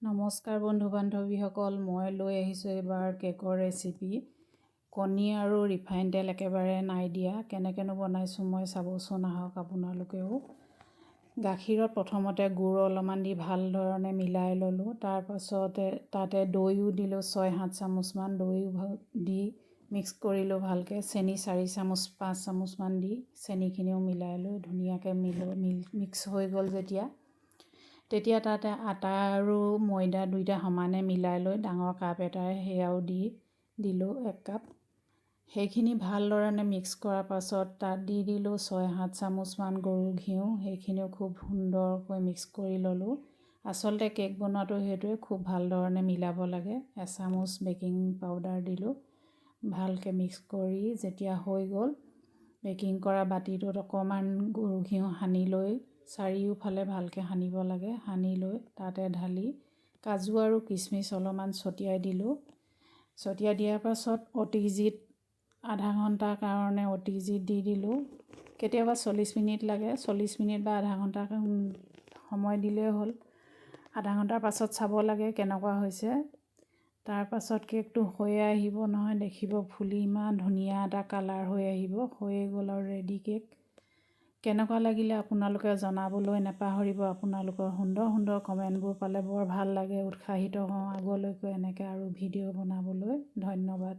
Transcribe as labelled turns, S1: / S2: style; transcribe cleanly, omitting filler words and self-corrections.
S1: নমস্কাৰ বন্ধু বান্ধৱীসকল, মই লৈ আহিছোঁ এইবাৰ কেকৰ ৰেচিপি। কণী আৰু ৰিফাইন তেল একেবাৰে নাই দিয়া। কেনেকৈনো বনাইছোঁ মই চাবচোন আহক আপোনালোকেও। গাখীৰত প্ৰথমতে গুড় অলপমান দি ভালধৰণে মিলাই ল'লোঁ। তাৰপাছতে তাতে দৈও দিলোঁ, 6-7 চামুচমান দৈও দি মিক্স কৰিলোঁ ভালকৈ। চেনি 4 চামুচ 5 চামুচমান দি চেনিখিনিও মিলাই লৈ ধুনীয়াকৈ মিক্স হৈ গ'ল তেতিয়া তাতে আটা আৰু ময়দা দুইটা সমানে মিলাই লৈ ডাঙৰ কাপ এটাৰে সেয়াও দি দিলোঁ 1 কাপ। সেইখিনি ভালধৰণে মিক্স কৰাৰ পাছত তাত দি দিলোঁ 6-7 চামুচমান গৰু ঘিউ। সেইখিনিও খুব সুন্দৰকৈ মিক্স কৰি ল'লোঁ। আচলতে কেক বনোৱাটো সেইটোৱে, খুব ভালধৰণে মিলাব লাগে। 1 চামুচ বেকিং পাউডাৰ দিলোঁ। ভালকৈ মিক্স কৰি যেতিয়া হৈ গ'ল, বেকিং কৰা বাতিটোত অকণমান গৰু ঘিউ সানি লৈ চাৰিওফালে ভালকৈ সানিব লাগে। সানি লৈ তাতে ঢালি কাজু আৰু কিচমিচ অলপমান ছটিয়াই দিলোঁ। ছটিয়াই দিয়াৰ পাছত অতিজিত আধা ঘণ্টাৰ কাৰণে অতিজিত দি দিলোঁ। কেতিয়াবা 40 মিনিট লাগে, 40 মিনিট বা আধা ঘণ্টা সময় দিলেই হ'ল। আধা ঘণ্টাৰ পাছত চাব লাগে কেনেকুৱা হৈছে। তাৰপাছত কেকটো হৈয়ে আহিব নহয়, দেখিব ফুলি ইমান ধুনীয়া এটা কালাৰ হৈ আহিব। হৈয়ে গ'ল আৰু ৰেডি কেক। কেনেকুৱা লাগিলে আপোনালোকে জনাবলৈ নেপাহৰিব। আপোনালোকৰ সুন্দৰ সুন্দৰ কমেণ্টবোৰ পালে বৰ ভাল লাগে, উৎসাহিত হওঁ আগলৈকে এনেকৈ আৰু ভিডিঅ' বনাবলৈ। ধন্যবাদ।